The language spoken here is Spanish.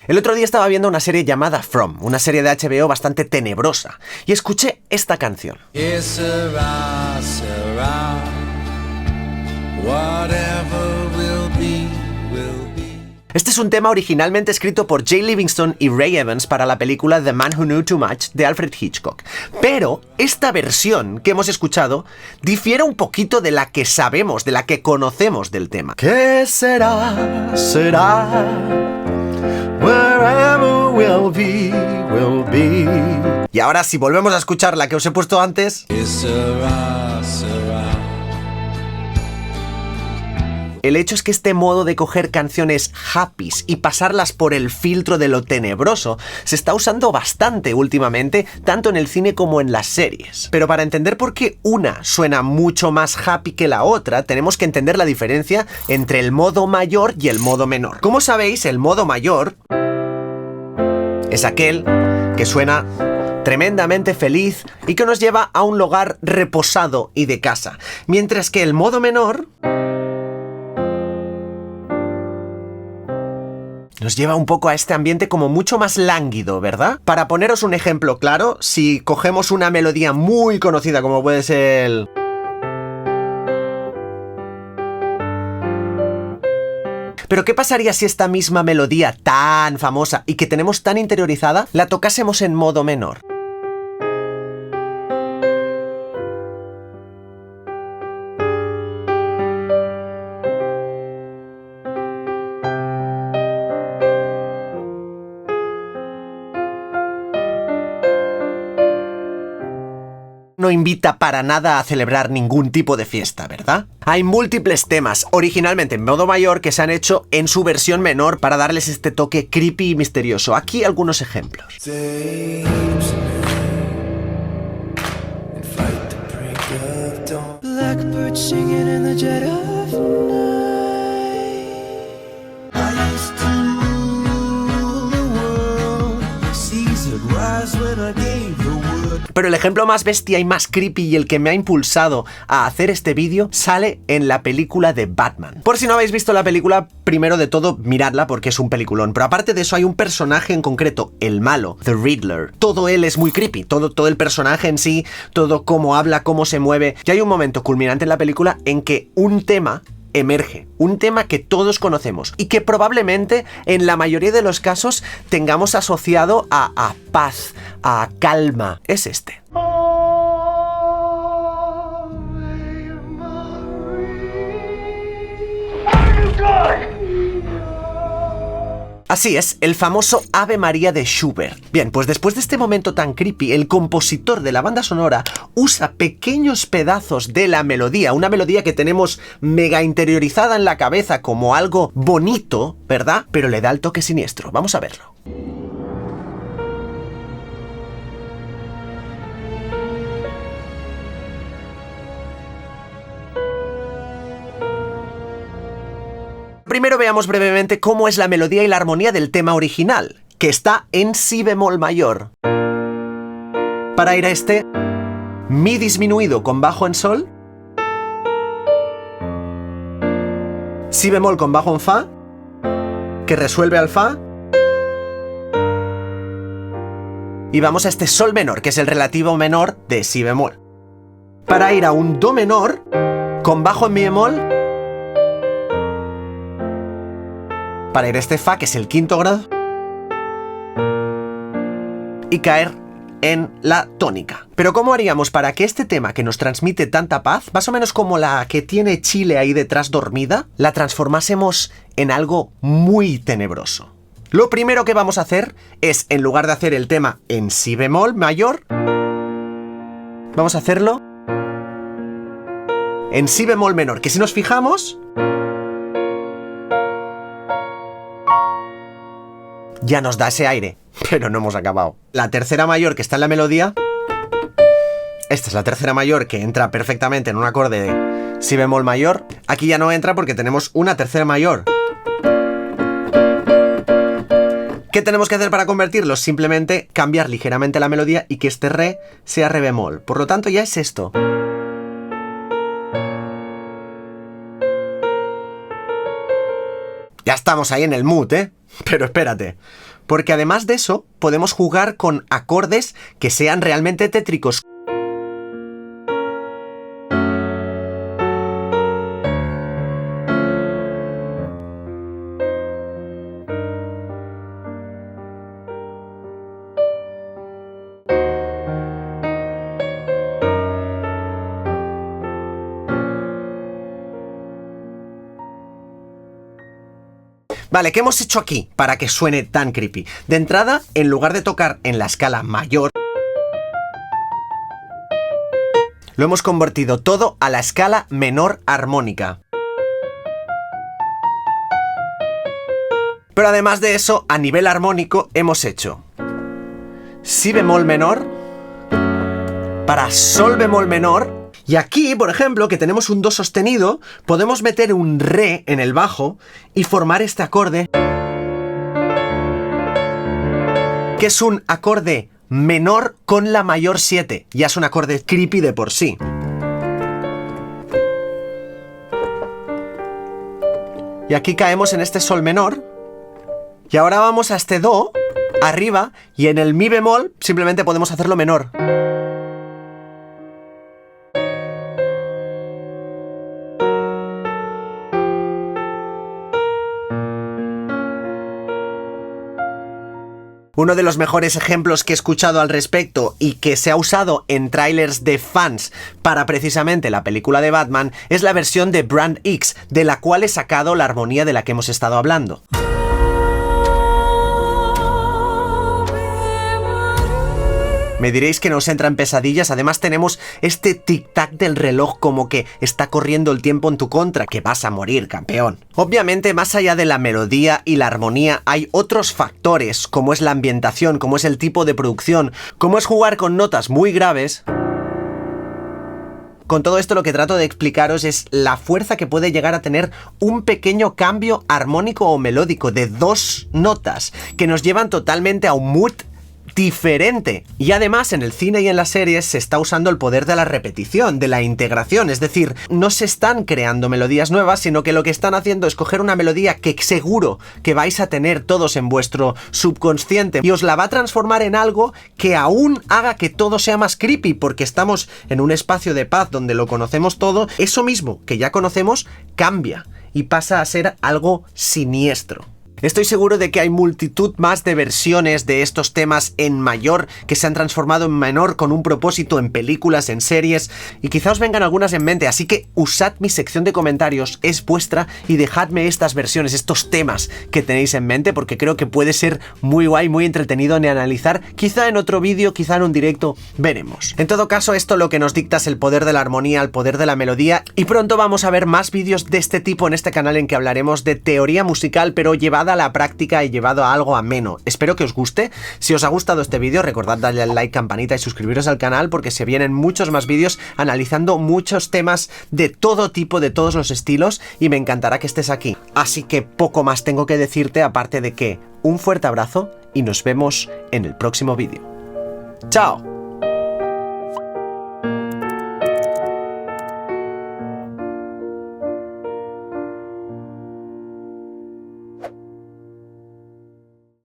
El otro día estaba viendo una serie llamada From, una serie de HBO bastante tenebrosa, y escuché esta canción. Este es un tema originalmente escrito por Jay Livingston y Ray Evans para la película The Man Who Knew Too Much de Alfred Hitchcock. Pero esta versión que hemos escuchado difiere un poquito de la que sabemos, de la que conocemos del tema. ¿Qué será? Será. Wherever we'll be, we'll be. Y ahora si volvemos a escuchar la que os he puesto antes. El hecho es que este modo de coger canciones happies y pasarlas por el filtro de lo tenebroso se está usando bastante últimamente, tanto en el cine como en las series. Pero para entender por qué una suena mucho más happy que la otra, tenemos que entender la diferencia entre el modo mayor y el modo menor. Como sabéis, el modo mayor es aquel que suena tremendamente feliz y que nos lleva a un lugar reposado y de casa, mientras que el modo menor nos lleva un poco a este ambiente como mucho más lánguido, ¿verdad? Para poneros un ejemplo claro, si cogemos una melodía muy conocida como puede ser el... Pero ¿qué pasaría si esta misma melodía tan famosa y que tenemos tan interiorizada la tocásemos en modo menor? No invita para nada a celebrar ningún tipo de fiesta, ¿verdad? Hay múltiples temas, originalmente en modo mayor, que se han hecho en su versión menor para darles este toque creepy y misterioso. Aquí algunos ejemplos. Pero el ejemplo más bestia y más creepy y el que me ha impulsado a hacer este vídeo sale en la película de Batman. Por si no habéis visto la película, primero de todo, miradla porque es un peliculón. Pero aparte de eso hay un personaje en concreto, el malo, The Riddler. Todo él es muy creepy, todo el personaje en sí, todo cómo habla, cómo se mueve. Y hay un momento culminante en la película en que un tema emerge, un tema que todos conocemos y que probablemente en la mayoría de los casos tengamos asociado a paz, a calma. Es este. Así es, el famoso Ave María de Schubert. Bien, pues después de este momento tan creepy, el compositor de la banda sonora usa pequeños pedazos de la melodía, una melodía que tenemos mega interiorizada en la cabeza como algo bonito, ¿verdad? Pero le da el toque siniestro. Vamos a verlo. Primero veamos brevemente cómo es la melodía y la armonía del tema original, que está en si bemol mayor. Para ir a este, mi disminuido con bajo en sol, si bemol con bajo en fa, que resuelve al fa, y vamos a este sol menor, que es el relativo menor de si bemol. Para ir a un do menor con bajo en mi bemol, para ir a este fa, que es el quinto grado, y caer en la tónica. Pero ¿cómo haríamos para que este tema que nos transmite tanta paz, más o menos como la que tiene Chile ahí detrás dormida, la transformásemos en algo muy tenebroso? Lo primero que vamos a hacer es, en lugar de hacer el tema en si bemol mayor, vamos a hacerlo en si bemol menor, que si nos fijamos, ya nos da ese aire, pero no hemos acabado. La tercera mayor que está en la melodía, esta es la tercera mayor que entra perfectamente en un acorde de si bemol mayor. Aquí ya no entra porque tenemos una tercera mayor. ¿Qué tenemos que hacer para convertirlo? Simplemente cambiar ligeramente la melodía y que este re sea re bemol. Por lo tanto ya es esto. Ya estamos ahí en el mood, ¿eh? Pero espérate, porque además de eso, podemos jugar con acordes que sean realmente tétricos. Vale, ¿qué hemos hecho aquí para que suene tan creepy? De entrada, en lugar de tocar en la escala mayor, lo hemos convertido todo a la escala menor armónica. Pero además de eso, a nivel armónico, hemos hecho si bemol menor para sol bemol menor. Y aquí, por ejemplo, que tenemos un do sostenido, podemos meter un re en el bajo y formar este acorde, que es un acorde menor con la mayor 7. Ya es un acorde creepy de por sí. Y aquí caemos en este sol menor. Y ahora vamos a este do, arriba, y en el mi bemol simplemente podemos hacerlo menor. Uno de los mejores ejemplos que he escuchado al respecto y que se ha usado en trailers de fans para precisamente la película de Batman es la versión de Brand X, de la cual he sacado la armonía de la que hemos estado hablando. Me diréis que nos entran pesadillas, además tenemos este tic-tac del reloj como que está corriendo el tiempo en tu contra, que vas a morir, campeón. Obviamente, más allá de la melodía y la armonía, hay otros factores, como es la ambientación, como es el tipo de producción, como es jugar con notas muy graves. Con todo esto lo que trato de explicaros es la fuerza que puede llegar a tener un pequeño cambio armónico o melódico de 2 notas, que nos llevan totalmente a un mood diferente. Y además en el cine y en las series se está usando el poder de la repetición, de la integración, es decir, no se están creando melodías nuevas, sino que lo que están haciendo es coger una melodía que seguro que vais a tener todos en vuestro subconsciente y os la va a transformar en algo que aún haga que todo sea más creepy, porque estamos en un espacio de paz donde lo conocemos todo. Eso mismo que ya conocemos cambia y pasa a ser algo siniestro. Estoy seguro de que hay multitud más de versiones de estos temas en mayor que se han transformado en menor con un propósito en películas, en series, y quizá os vengan algunas en mente, así que usad mi sección de comentarios, es vuestra, y dejadme estas versiones, estos temas que tenéis en mente, porque creo que puede ser muy guay, muy entretenido de analizar, quizá en otro vídeo, quizá en un directo, veremos. En todo caso, esto lo que nos dicta es el poder de la armonía, el poder de la melodía, y pronto vamos a ver más vídeos de este tipo en este canal en que hablaremos de teoría musical, pero llevada a la práctica y llevado a algo ameno. Espero que os guste. Si os ha gustado este vídeo, recordad darle al like, campanita y suscribiros al canal, porque se vienen muchos más vídeos analizando muchos temas de todo tipo, de todos los estilos, y me encantará que estés aquí. Así que poco más tengo que decirte, aparte de que un fuerte abrazo y nos vemos en el próximo vídeo. ¡Chao!